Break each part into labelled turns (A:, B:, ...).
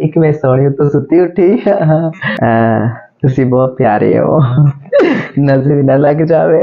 A: ਇੱਕ ਮੈਂ ਸੋਹਣੀ ਤੋਂ ਸੁੱਤੀ ਉੱਠੀ। ਤੁਸੀਂ ਬਹੁਤ ਪਿਆਰੇ ਹੋ, ਨਜ਼ਰ ਨਾ ਲੱਗ ਜਾਵੇ।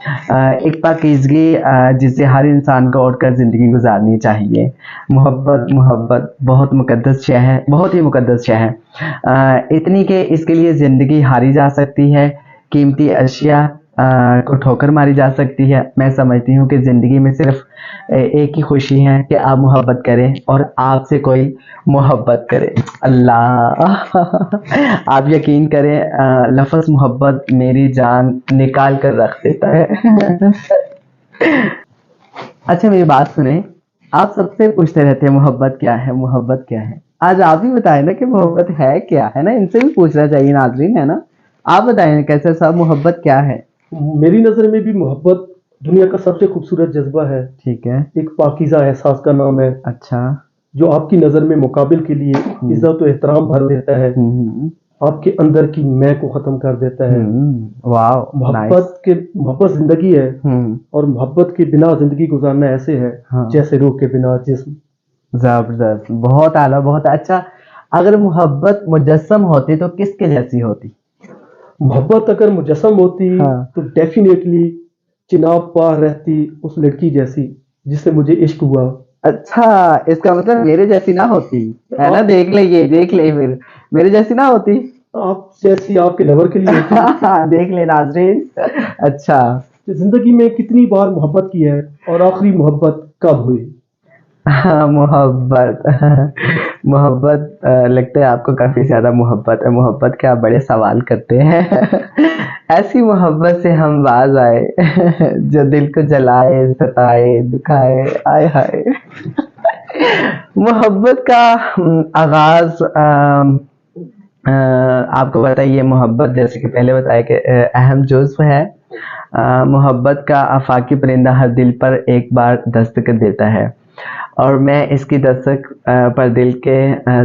A: ایک پاکیزگی جسے ہر انسان کو اوڑھ کر زندگی گزارنی چاہیے. محبت محبت بہت مقدس شے ہے، بہت ہی مقدس شے ہے. اتنی کہ اس کے لیے زندگی ہاری جا سکتی ہے، قیمتی اشیاء کو ٹھوکر ماری جا سکتی ہے. میں سمجھتی ہوں کہ زندگی میں صرف ایک ہی خوشی ہے کہ آپ محبت کریں اور آپ سے کوئی محبت کرے. اللہ آپ یقین کریں لفظ محبت میری جان نکال کر رکھ دیتا ہے. اچھا میری بات سنیں، آپ سب سے پوچھتے رہتے ہیں محبت کیا ہے، محبت کیا ہے. آج آپ ہی بتائیں نا کہ محبت ہے کیا ہے نا، ان سے بھی پوچھنا چاہیے ناظرین، ہے نا. آپ بتائیں کیسے صاحب محبت کیا ہے.
B: میری نظر میں بھی محبت دنیا کا سب سے خوبصورت جذبہ ہے.
A: ٹھیک ہے.
B: ایک پاکیزہ احساس کا نام ہے
A: اچھا.
B: جو آپ کی نظر میں مقابل کے لیے عزت و احترام بھر دیتا ہے، آپ کے اندر کی میں کو ختم کر دیتا ہے.
A: واو
B: محبت زندگی ہے، اور محبت کے بنا زندگی گزارنا ایسے ہے جیسے روح کے بنا جسم.
A: زبردست، بہت اعلیٰ، بہت اچھا. اگر محبت مجسم ہوتی تو کس کے جیسی ہوتی؟
B: محبت اگر مجسم ہوتی تو ڈیفینیٹلی چناب پا رہتی اس لڑکی جیسی جس سے مجھے عشق ہوا.
A: اچھا، اس کا مطلب میرے جیسی نہ ہوتی ہے نا. دیکھ لے یہ، دیکھ لے پھر میرے جیسی نہ ہوتی،
B: آپ جیسی آپ کے لور کے لیے ہوتی.
A: دیکھ لے ناظرین. اچھا،
B: زندگی میں کتنی بار محبت کی ہے اور آخری محبت کب ہوئی؟
A: محبت محبت لگتا ہے آپ کو کافی زیادہ محبت ہے. محبت کے آپ بڑے سوال کرتے ہیں. ایسی محبت سے ہم باز آئے جو دل کو جلائے، ستائے، دکھائے. آئے ہائے. محبت کا آغاز آپ کو بتائیے، محبت جیسے کہ پہلے بتایا کہ اہم جزو ہے. محبت کا آفاقی پرندہ ہر دل پر ایک بار دستک دیتا ہے، اور میں اس کی دستک پر دل کے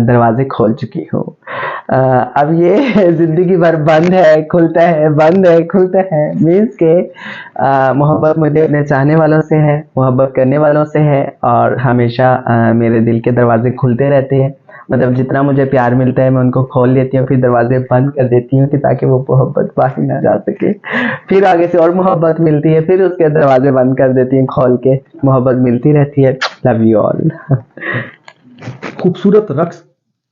A: دروازے کھول چکی ہوں. اب یہ زندگی بھر بند ہے، کھلتا ہے، بند ہے، کھلتا ہے. مینس کہ محبت مجھے اپنے چاہنے والوں سے ہے، محبت کرنے والوں سے ہے، اور ہمیشہ میرے دل کے دروازے کھلتے رہتے ہیں. مطلب جتنا مجھے پیار ملتا ہے میں ان کو کھول لیتی ہوں، پھر دروازے بند کر دیتی ہوں کہ تاکہ وہ محبت باہر نہ جا سکے. پھر آگے سے اور محبت ملتی ہے، پھر اس کے دروازے بند کر دیتی ہوں کھول کے. محبت ملتی رہتی ہے. Love you all.
B: خوبصورت رقص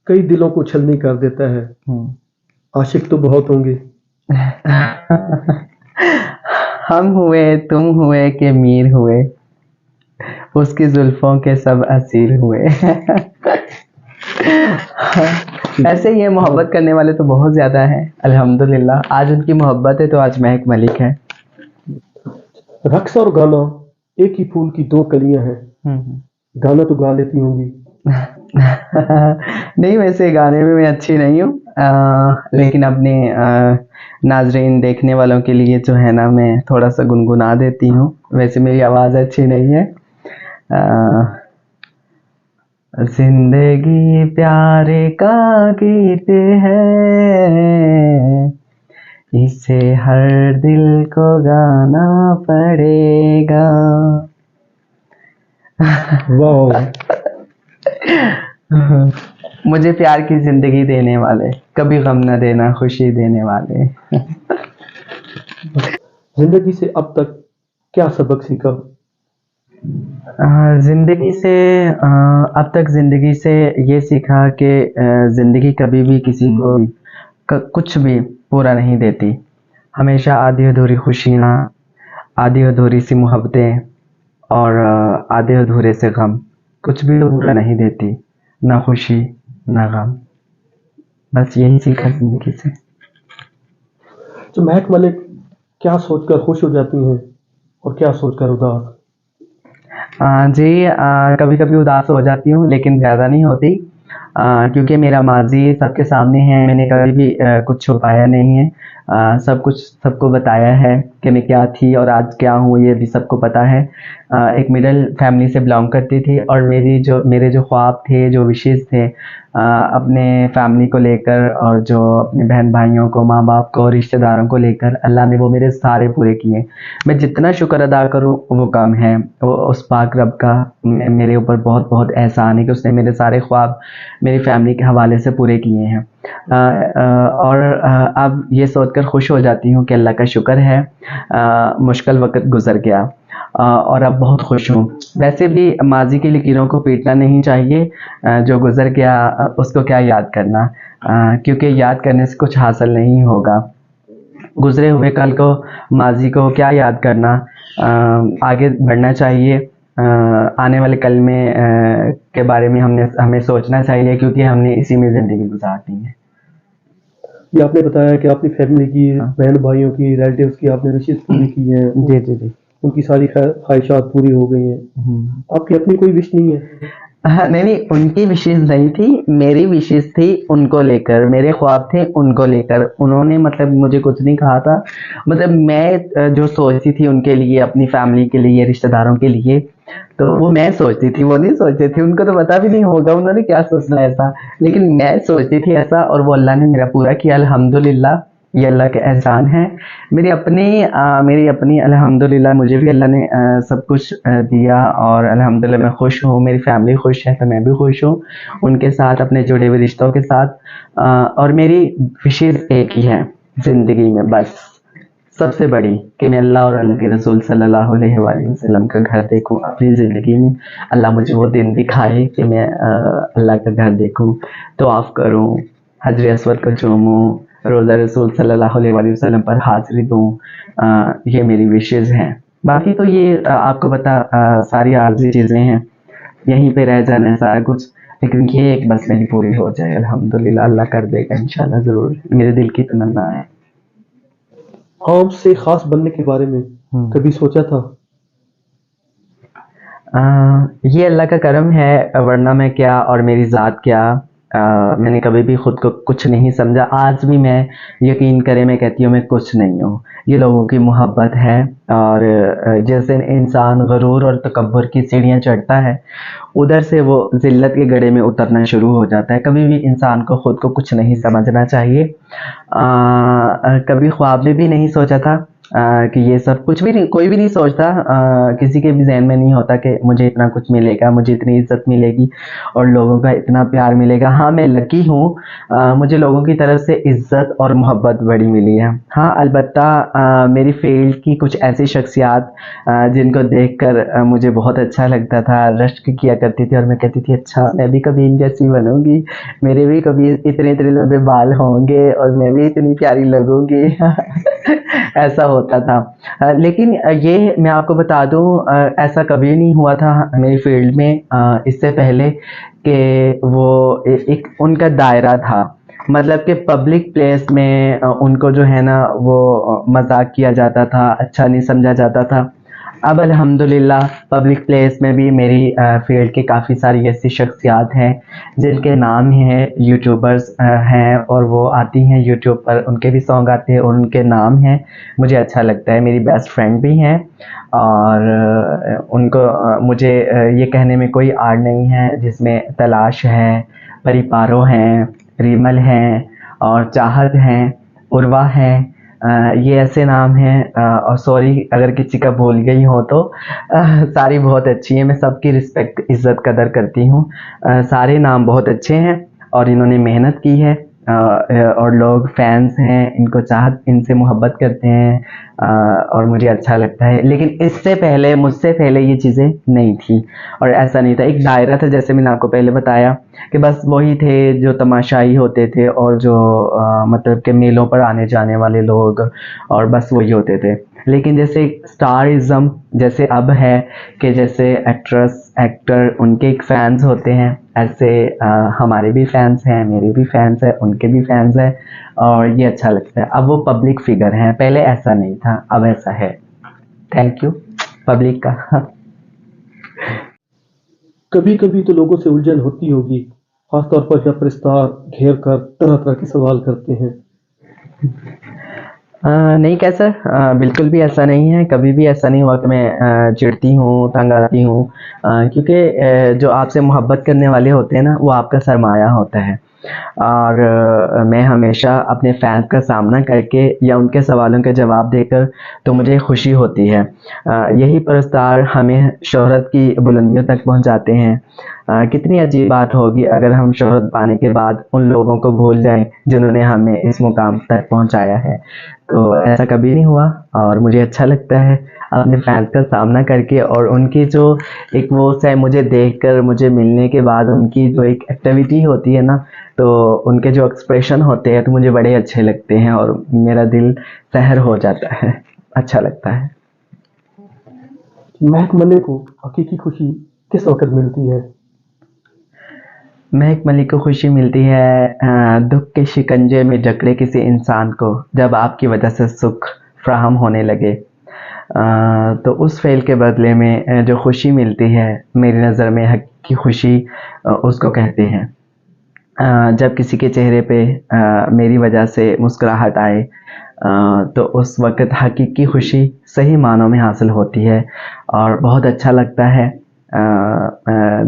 B: کئی دلوں کو چھلنی کر دیتا ہے. عاشق تو بہت ہوں گے.
A: ہم ہوئے، تم ہوئے کہ میر ہوئے، اس کی زلفوں کے سب اسیر ہوئے. ایسے ہی ہے، محبت کرنے والے تو بہت زیادہ ہیں الحمدللہ. آج ان کی محبت ہے تو آج مہک ملک ہے.
B: رقص اور گانا ایک ہی پھول کی دو کلیاں ہیں. گانا تو گا لیتی ہوں گی.
A: نہیں، ویسے گانے میں اچھی نہیں ہوں، لیکن اپنے ناظرین دیکھنے والوں کے لیے جو ہے نا میں تھوڑا سا گنگنا دیتی ہوں. ویسے میری آواز اچھی نہیں ہے. زندگی پیار کا گیت ہے، اسے ہر دل کو گانا پڑے گا.
B: واو.
A: مجھے پیار کی زندگی دینے والے، کبھی غم نہ دینا، خوشی دینے والے.
B: زندگی سے اب تک کیا سبق سیکھا؟
A: زندگی سے اب تک زندگی سے یہ سیکھا کہ زندگی کبھی بھی کسی کو کچھ بھی پورا نہیں دیتی. ہمیشہ آدھی ادھوری خوشیاں، آدھی ادھوری سی محبتیں، اور آدھے ادھورے سے غم، کچھ بھی پورا نہیں دیتی، نہ خوشی نہ غم. بس یہی سیکھا زندگی سے.
B: تو مہک ملک کیا سوچ کر خوش ہو جاتی ہیں اور کیا سوچ کر اداس؟
A: جی، کبھی کبھی اداس ہو جاتی ہوں لیکن زیادہ نہیں ہوتی، کیونکہ میرا ماضی سب کے سامنے ہے. میں نے کبھی بھی کچھ چھپایا نہیں ہے. سب کچھ سب کو بتایا ہے کہ میں کیا تھی اور آج کیا ہوں، یہ بھی سب کو پتہ ہے. ایک مڈل فیملی سے بلانگ کرتی تھی، اور میرے جو خواب تھے، جو وشز تھے اپنے فیملی کو لے کر، اور جو اپنے بہن بھائیوں کو، ماں باپ کو، رشتہ داروں کو لے کر، اللہ نے وہ میرے سارے پورے کیے. میں جتنا شکر ادا کروں وہ کم ہے. وہ اس پاک رب کا میرے اوپر بہت بہت احسان ہے کہ اس نے میرے سارے خواب میری فیملی کے حوالے سے پورے کیے ہیں، اور اب یہ سوچ کر خوش ہو جاتی ہوں کہ اللہ کا شکر ہے مشکل وقت گزر گیا، اور اب بہت خوش ہوں۔ ویسے بھی ماضی کی لکیروں کو پیٹنا نہیں چاہیے، جو گزر گیا اس کو کیا یاد کرنا، کیونکہ یاد کرنے سے کچھ حاصل نہیں ہوگا۔ گزرے ہوئے کل کو، ماضی کو کیا یاد کرنا، آگے بڑھنا چاہیے۔ آنے والے کل میں کے بارے میں ہمیں سوچنا چاہیے، کیونکہ ہم نے اسی میں زندگی گزارنی ہے۔
B: یہ آپ نے بتایا کہ آپ کی فیملی کی، بہن بھائیوں کی، ریلیٹیوز کی آپ نے وشز پوری کی ہیں،
A: جی جی جی،
B: ان کی ساری خواہشات پوری ہو گئی ہیں، آپ کی اپنی کوئی وش نہیں ہے؟
A: نہیں، ان کی وشیز نہیں تھی، میری وشیز تھی ان کو لے کر، میرے خواب تھے ان کو لے کر۔ انہوں نے مطلب مجھے کچھ نہیں کہا تھا، مطلب میں جو سوچتی تھی ان کے لیے، اپنی فیملی کے لیے، رشتہ داروں کے لیے، تو وہ میں سوچتی تھی، وہ نہیں سوچتے تھے، ان کو تو پتا بھی نہیں ہوگا انہوں نے کیا سوچنا ایسا، لیکن میں سوچتی تھی ایسا، اور وہ اللہ نے میرا پورا کیا، الحمدللہ۔ یہ اللہ کے احسان ہے۔ میری اپنی الحمدللہ، مجھے بھی اللہ نے سب کچھ دیا، اور الحمدللہ میں خوش ہوں، میری فیملی خوش ہے تو میں بھی خوش ہوں ان کے ساتھ، اپنے جڑے ہوئے رشتوں کے ساتھ۔ اور میری وشیز ایک ہی ہے زندگی میں، بس سب سے بڑی، کہ میں اللہ اور اللہ کے رسول صلی اللہ علیہ وآلہ وسلم کا گھر دیکھوں اپنی زندگی میں۔ اللہ مجھے وہ دن دکھائے کہ میں اللہ کا گھر دیکھوں، طواف کروں، حجر اسود کو چوموں، روزہ رسول صلی اللہ علیہ وآلہ وسلم پر حاضری دوں۔ یہ میری وشیز ہیں۔ باقی تو یہ آپ کو پتا ساری عارضی چیزیں ہیں، یہیں پہ رہ جانا ہے سارا کچھ، لیکن یہ ایک بس میری پوری ہو جائے، الحمدللہ اللہ کر دے گا انشاءاللہ، ضرور، میرے دل کی تمنا ہے۔
B: آپ سے خاص بننے کے بارے میں کبھی سوچا تھا؟
A: یہ اللہ کا کرم ہے، ورنہ میں کیا، اور میری ذات کیا، میں نے کبھی بھی خود کو کچھ نہیں سمجھا۔ آج بھی میں یقین کرے، میں کہتی ہوں میں کچھ نہیں ہوں، یہ لوگوں کی محبت ہے۔ اور جیسے انسان غرور اور تکبر کی سیڑھیاں چڑھتا ہے، ادھر سے وہ ذلت کے گڑھے میں اترنا شروع ہو جاتا ہے۔ کبھی بھی انسان کو خود کو کچھ نہیں سمجھنا چاہیے۔ کبھی خواب میں بھی نہیں سوچا تھا کہ یہ سب، کچھ بھی نہیں، کوئی بھی نہیں سوچتا، کسی کے بھی ذہن میں نہیں ہوتا کہ مجھے اتنا کچھ ملے گا، مجھے اتنی عزت ملے گی اور لوگوں کا اتنا پیار ملے گا۔ ہاں میں لکی ہوں، مجھے لوگوں کی طرف سے عزت اور محبت بڑی ملی ہے۔ ہاں البتہ میری فیلڈ کی کچھ ایسی شخصیات جن کو دیکھ کر مجھے بہت اچھا لگتا تھا، رشک کیا کرتی تھی، اور میں کہتی تھی اچھا میں بھی کبھی ان جیسی بنوں گی، میرے بھی کبھی اتنے لمبے بال ہوں گے، اور میں بھی اتنی پیاری لگوں گی ایسا ہوتا تھا۔ لیکن یہ میں آپ کو بتا دوں، ایسا کبھی نہیں ہوا تھا میری فیلڈ میں اس سے پہلے کہ وہ ایک ان کا دائرہ تھا، مطلب کہ پبلک پلیس میں ان کو جو ہے نا وہ مذاق کیا جاتا تھا، اچھا نہیں سمجھا جاتا تھا۔ اب الحمدللہ پبلک پلیس میں بھی میری فیلڈ کے کافی ساری ایسی شخصیات ہیں جن کے نام ہیں، یوٹیوبرز ہیں، اور وہ آتی ہیں یوٹیوب پر، ان کے بھی سانگ آتے ہیں اور ان کے نام ہیں، مجھے اچھا لگتا ہے۔ میری بیسٹ فرینڈ بھی ہیں، اور ان کو مجھے یہ کہنے میں کوئی آڑ نہیں ہے، جس میں تلاش ہے، پری پارو ہیں، ریمل ہیں، اور چاہت ہیں، عروہ ہیں، یہ ایسے نام ہیں، اور سوری اگر کسی کا بھول گئی ہو تو، ساری بہت اچھی ہیں، میں سب کی رسپیکٹ، عزت، قدر کرتی ہوں۔ سارے نام بہت اچھے ہیں، اور انہوں نے محنت کی ہے، اور لوگ فینس ہیں، ان کو چاہت، ان سے محبت کرتے ہیں، اور مجھے اچھا لگتا ہے۔ لیکن اس سے پہلے، مجھ سے پہلے یہ چیزیں نہیں تھیں، اور ایسا نہیں تھا، ایک دائرہ تھا، جیسے میں نے آپ کو پہلے بتایا کہ بس وہی تھے جو تماشائی ہوتے تھے، اور جو مطلب کہ میلوں پر آنے جانے والے لوگ، اور بس وہی ہوتے تھے۔ لیکن جیسے اسٹارزم جیسے اب ہے کہ جیسے ایکٹریس، ایکٹر، ان کے ایک فینس ہوتے ہیں، ایسے ہمارے بھی فینس ہیں، میرے بھی فینس ہیں، ان کے بھی فینس ہیں، اور یہ اچھا لگتا ہے۔ اب وہ پبلک فگر ہیں، پہلے ایسا نہیں تھا، اب ایسا ہے۔ تھینک یو پبلک کا۔
B: کبھی کبھی تو لوگوں سے الجھن ہوتی ہوگی، خاص طور پر جب پرستار گھیر کر طرح طرح کے سوال کرتے ہیں؟
A: نہیں کیسا، بالکل بھی ایسا نہیں ہے، کبھی بھی ایسا نہیں ہوا کہ میں چڑھتی ہوں، تنگ آتی ہوں، کیونکہ جو آپ سے محبت کرنے والے ہوتے ہیں نا، وہ آپ کا سرمایہ ہوتا ہے۔ اور میں ہمیشہ اپنے فینس کا سامنا کر کے یا ان کے سوالوں کے جواب دے کر تو مجھے خوشی ہوتی ہے۔ یہی پرستار ہمیں شہرت کی بلندیوں تک پہنچاتے ہیں۔ کتنی عجیب بات ہوگی اگر ہم شہرت پانے کے بعد ان لوگوں کو بھول جائیں جنہوں نے ہمیں اس مقام تک پہنچایا ہے۔ تو ایسا کبھی نہیں ہوا، اور مجھے اچھا لگتا ہے اپنے فینس کا سامنا کر کے، اور ان کی جو ایک وہ سے مجھے دیکھ کر مجھے ملنے کے بعد ان کی جو ایک ایکٹیویٹی ہوتی ہے نا، تو ان کے جو ایکسپریشن ہوتے ہیں تو مجھے بڑے اچھے لگتے ہیں، اور میرا دل سحر ہو جاتا ہے، اچھا لگتا ہے۔
B: مہک ملک کو حقیقی خوشی کس وقت ملتی ہے؟
A: مہک ملک کو خوشی ملتی ہے دکھ کے شکنجے میں جکڑے کسی انسان کو جب آپ کی وجہ سے سکھ فراہم ہونے لگے۔ تو اس فعل کے بدلے میں جو خوشی ملتی ہے، میری نظر میں حقیقی خوشی اس کو کہتے ہیں۔ جب کسی کے چہرے پہ میری وجہ سے مسکراہٹ آئے تو اس وقت حقیقی خوشی صحیح معنوں میں حاصل ہوتی ہے، اور بہت اچھا لگتا ہے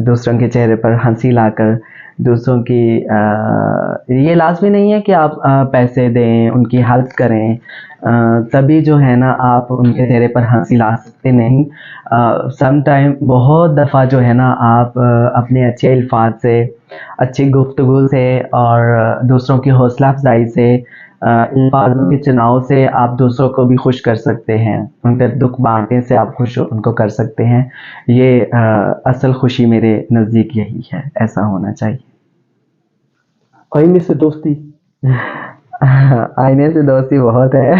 A: دوسروں کے چہرے پر ہنسی لا کر، دوسروں کی یہ لازمی نہیں ہے کہ آپ پیسے دیں، ان کی ہیلپ کریں، تبھی جو ہے نا آپ ان کے چہرے پر ہنسی لا سکتے نہیں۔ سم ٹائم بہت دفعہ جو ہے نا آپ اپنے اچھے الفاظ سے، اچھی گفتگو سے، اور دوسروں کی حوصلہ افزائی سے، الفاظوں کے چناؤ سے آپ دوسروں کو بھی خوش کر سکتے ہیں، ان کا دکھ بانٹنے سے آپ خوش ان کو کر سکتے ہیں۔ یہ اصل خوشی میرے نزدیک یہی ہے، ایسا ہونا چاہیے۔
B: آئینے سے دوستی؟
A: آئینے سے دوستی بہت ہے۔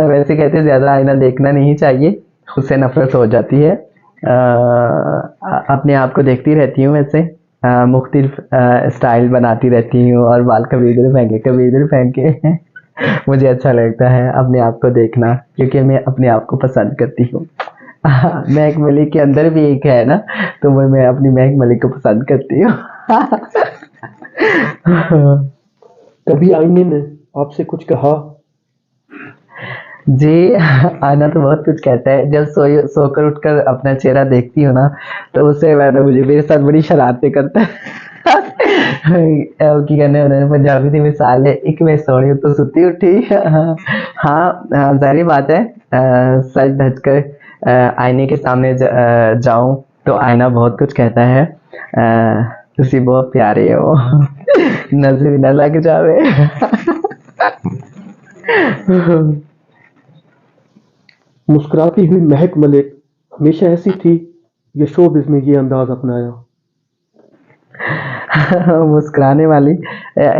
A: ویسے کہتے ہیں زیادہ آئینہ دیکھنا نہیں چاہیے، خود سے نفرت ہو جاتی ہے۔ اپنے آپ کو دیکھتی رہتی ہوں، ویسے مختلف اسٹائل بناتی رہتی ہوں، اور بال کبھی ادھر پھینکے کبھی ادھر پھینکے۔ مجھے اچھا لگتا ہے اپنے آپ کو دیکھنا، کیونکہ میں اپنے آپ کو پسند کرتی ہوں۔ مہک ملک کے اندر بھی ایک ہے نا، تو میں اپنی مہک ملک کو پسند کرتی ہوں۔
B: کبھی آئینے نے آپ سے کچھ کہا؟
A: جی، آئینہ تو بہت کچھ کہتا ہے۔ جب سو کر اٹھ کر اپنا چہرہ دیکھتی ہوں نا، تو اس سے مجھے میرے ساتھ بڑی شرارتیں کرتا ہے۔ کی کہنے انہوں نے پنجابی کی مثال ہے، ایک میں سوئی تو ستی اٹھی۔ ہاں، ظاہری بات ہے، سچ ڈھک کر آئینے کے سامنے جاؤں تو آئینہ بہت کچھ کہتا ہے۔ تسی بہت پیارے ہو، نظر بھی نہ لگ جاوے۔
B: مسکراتی ہوئی مہک ملک ہمیشہ ایسی تھی یا شوبز میں یہ انداز اپنایا؟
A: مسکرانے والی،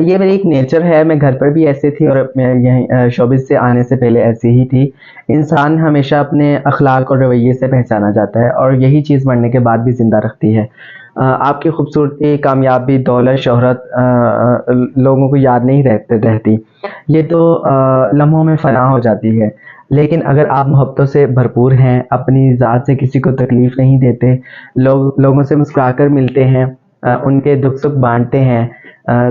A: یہ میری ایک نیچر ہے۔ میں گھر پر بھی ایسے تھی، اور یہیں شوبز سے آنے سے پہلے ایسی ہی تھی۔ انسان ہمیشہ اپنے اخلاق اور رویے سے پہچانا جاتا ہے، اور یہی چیز مرنے کے بعد بھی زندہ رکھتی ہے۔ آپ کی خوبصورتی، کامیابی، دولت، شہرت لوگوں کو یاد نہیں رہتی، یہ تو لمحوں میں فنا ہو جاتی ہے۔ لیکن اگر آپ محبتوں سے بھرپور ہیں، اپنی ذات سے کسی کو تکلیف نہیں دیتے، لوگوں سے مسکرا کر ملتے ہیں، ان کے دکھ سکھ بانٹتے ہیں،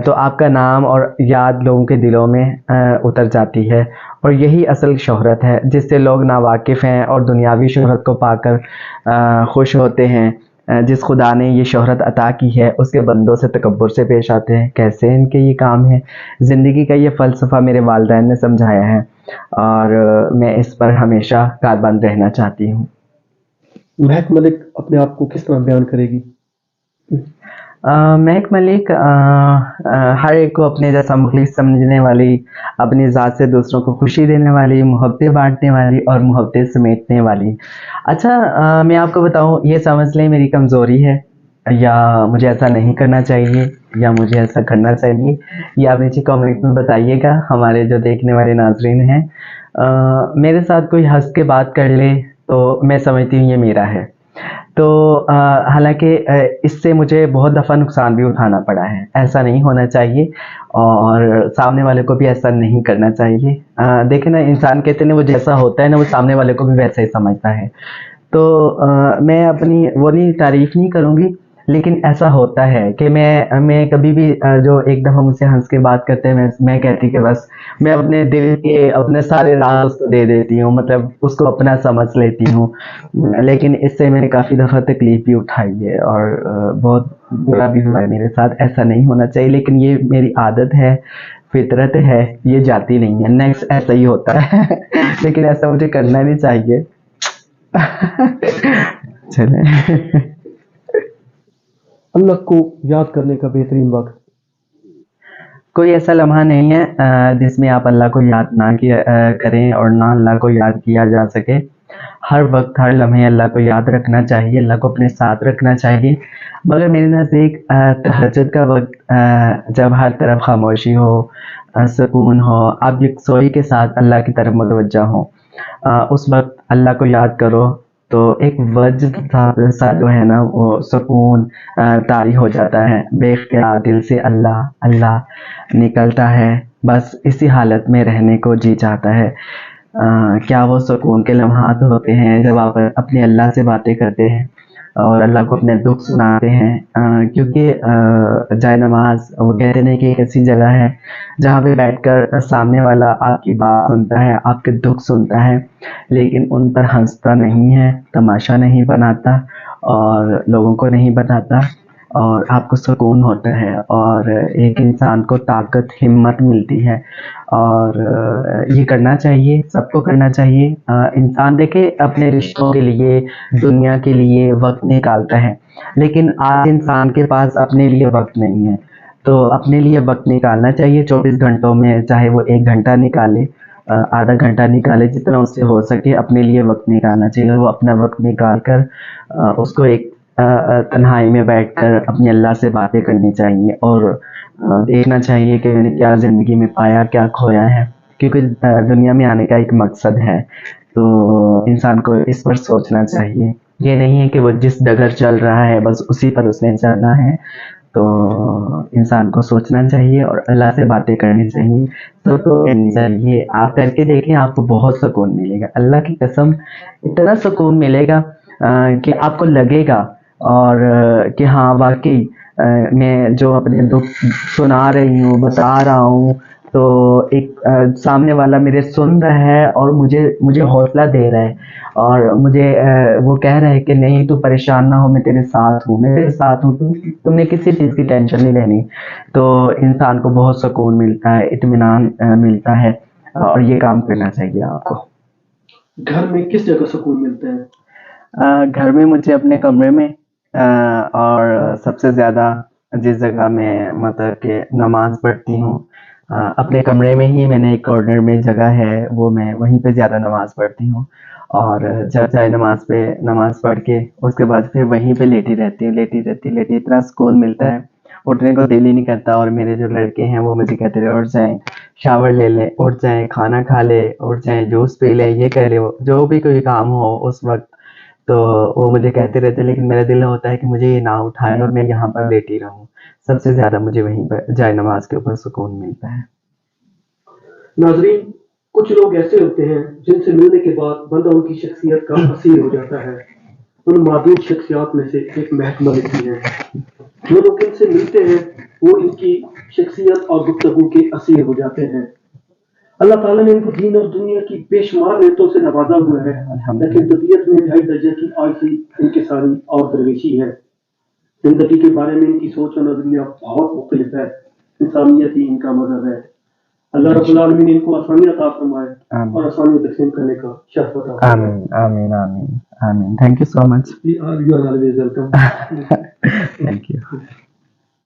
A: تو آپ کا نام اور یاد لوگوں کے دلوں میں اتر جاتی ہے، اور یہی اصل شہرت ہے جس سے لوگ ناواقف ہیں اور دنیاوی شہرت کو پا کر خوش ہوتے ہیں۔ جس خدا نے یہ شہرت عطا کی ہے اس کے بندوں سے تکبر سے پیش آتے ہیں۔ کیسے ان کے یہ کام ہے؟ زندگی کا یہ فلسفہ میرے والدین نے سمجھایا ہے، اور میں اس پر ہمیشہ کاربند رہنا چاہتی ہوں۔
B: مہک ملک اپنے آپ کو کس طرح بیان کرے گی؟
A: مہک ملک ہر ایک کو اپنے جیسا مخلص سمجھنے والی، اپنی ذات سے دوسروں کو خوشی دینے والی، محبتیں بانٹنے والی اور محبتیں سمیٹنے والی۔ اچھا، میں آپ کو بتاؤں، یہ سمجھ لیں میری کمزوری ہے، یا مجھے ایسا نہیں کرنا چاہیے، یا مجھے ایسا کرنا چاہیے، یہ آپ نیچے کامنٹ میں بتائیے گا، ہمارے جو دیکھنے والے ناظرین ہیں۔ میرے ساتھ کوئی ہنس کے بات کر لے تو میں سمجھتی ہوں یہ میرا ہے، تو حالانکہ اس سے مجھے بہت دفعہ نقصان بھی اٹھانا پڑا ہے۔ ایسا نہیں ہونا چاہیے، اور سامنے والے کو بھی ایسا نہیں کرنا چاہیے۔ دیکھیں نا، انسان کہتے ہیں وہ جیسا ہوتا ہے نا، وہ سامنے والے کو بھی ویسا ہی سمجھتا ہے۔ تو میں اپنی وہ نہیں تعریف نہیں کروں گی، لیکن ایسا ہوتا ہے کہ میں کبھی بھی جو ایک دفعہ مجھ سے ہنس کے بات کرتے ہیں میں کہتی کہ بس میں اپنے دل کے اپنے سارے راز اس کو دے دیتی ہوں، مطلب اس کو اپنا سمجھ لیتی ہوں، لیکن اس سے میں نے کافی دفعہ تکلیف بھی اٹھائی ہے اور بہت برا بھی ہوا ہے میرے ساتھ. ایسا نہیں ہونا چاہیے، لیکن یہ میری عادت ہے، فطرت ہے، یہ جاتی نہیں ہے. نیکسٹ ایسا ہی ہوتا ہے لیکن ایسا مجھے کرنا نہیں چاہیے. چلیں.
B: اللہ کو یاد کرنے کا بہترین وقت؟
A: کوئی ایسا لمحہ نہیں ہے جس میں آپ اللہ کو یاد نہ کریں اور نہ اللہ کو یاد کیا جا سکے. ہر وقت ہر لمحے اللہ کو یاد رکھنا چاہیے، اللہ کو اپنے ساتھ رکھنا چاہیے. مگر میرے نزدیک تہجد کا وقت جب ہر طرف خاموشی ہو، سکون ہو، آپ یکسوئی کے ساتھ اللہ کی طرف متوجہ ہوں، اس وقت اللہ کو یاد کرو تو ایک وجد سا جو ہے نا وہ سکون طاری ہو جاتا ہے. بے اختیار دل سے اللہ اللہ نکلتا ہے، بس اسی حالت میں رہنے کو جی چاہتا ہے. کیا وہ سکون کے لمحات ہوتے ہیں جب آپ اپنے اللہ سے باتیں کرتے ہیں اور اللہ کو اپنے دکھ سناتے ہیں. کیونکہ جائے نماز وہ کہتے ہیں کہ ایک ایسی جگہ ہے جہاں پہ بیٹھ کر سامنے والا آپ کی بات سنتا ہے، آپ کے دکھ سنتا ہے، لیکن ان پر ہنستا نہیں ہے، تماشا نہیں بناتا اور لوگوں کو نہیں بتاتا، اور آپ کو سکون ہوتا ہے اور ایک انسان کو طاقت ہمت ملتی ہے. اور یہ کرنا چاہیے، سب کو کرنا چاہیے. انسان دیکھے اپنے رشتوں کے لیے، دنیا کے لیے وقت نکالتا ہے، لیکن آج انسان کے پاس اپنے لیے وقت نہیں ہے. تو اپنے لیے وقت نکالنا چاہیے 24 گھنٹوں میں، چاہے وہ 1 گھنٹہ نکالے، آدھا گھنٹہ نکالے، جتنا اس سے ہو سکے اپنے لیے وقت نکالنا چاہیے. وہ اپنا وقت نکال کر اس کو ایک تنہائی میں بیٹھ کر اپنے اللہ سے باتیں کرنی چاہیے اور دیکھنا چاہیے کہ میں نے کیا زندگی میں پایا، کیا کھویا ہے. کیونکہ دنیا میں آنے کا ایک مقصد ہے، تو انسان کو اس پر سوچنا چاہیے. یہ نہیں ہے کہ وہ جس ڈگر چل رہا ہے بس اسی پر اس نے چلنا ہے. تو انسان کو سوچنا چاہیے اور اللہ سے باتیں کرنی چاہیے. سکون چاہیے، آپ کر کے دیکھیں، آپ کو بہت سکون ملے گا. اللہ کی قسم اتنا سکون ملے گا کہ آپ کو لگے گا اور کہ ہاں واقعی میں جو اپنے دکھ سنا رہی ہوں، بتا رہا ہوں، تو ایک سامنے والا میرے سن رہا ہے اور مجھے حوصلہ دے رہا ہے اور مجھے وہ کہہ رہا ہے کہ نہیں تو پریشان نہ ہو، میں تیرے ساتھ ہوں، میں تیرے ساتھ ہوں، تمہیں کسی چیز کی ٹینشن نہیں لینی. تو انسان کو بہت سکون ملتا ہے، اطمینان ملتا ہے اور یہ کام کرنا چاہیے آپ کو.
B: گھر میں کس جگہ سکون ملتا ہے؟
A: گھر میں مجھے اپنے کمرے میں، اور سب سے زیادہ جس جگہ میں مطلب کہ نماز پڑھتی ہوں، اپنے کمرے میں ہی میں نے ایک کارنر میں جگہ ہے، وہ میں وہیں پہ زیادہ نماز پڑھتی ہوں. اور جب چاہے نماز پڑھ کے اس کے بعد پھر وہیں پہ لیٹی رہتی اتنا سکون ملتا ہے، اٹھنے کو دل ہی نہیں کرتا. اور میرے جو لڑکے ہیں وہ مجھے کہتے رہے اٹھ جائیں، شاور لے لیں، اٹھ جائیں، کھانا کھا لے، اٹھ جائیں، جوس پی لے، یہ کر لے، جو بھی کوئی کام ہو اس وقت تو وہ مجھے کہتے رہتے، لیکن میرا دل ہوتا ہے کہ مجھے یہ نہ اٹھائے اور میں یہاں پر لیٹی رہوں. سب سے زیادہ مجھے وہیں پر جائے نماز کے اوپر سکون ملتا ہے.
B: ناظرین، کچھ لوگ ایسے ہوتے ہیں جن سے ملنے کے بعد بندہ ان کی شخصیت کا اسیر ہو جاتا ہے. ان معدود شخصیات میں سے ایک محکمہ لکھی ہے. جو لوگ ان سے ملتے ہیں وہ ان کی شخصیت اور گفتگو کے اسیر ہو جاتے ہیں. اللہ تعالیٰ نے ان کو دین اور دنیا کی بے شمار نعمتوں سے نوازا ہوا ہے، لیکن طبیعت میں انتہائی درجے کی عاجزی ان کی ساری اور درویشی ہے. زندگی کے بارے میں ان کی سوچ اور نظریہ بہت مختلف ہے. انسانیت ہی ان کا مذہب ہے. اللہ رب العالمین ان کو آسانی عطا فرمائے اور آسانی تقسیم کرنے کا شرف عطا فرمائے.
A: آمین آمین آمین آمین. Thank you so much.
B: You are always welcome.
A: Thank you.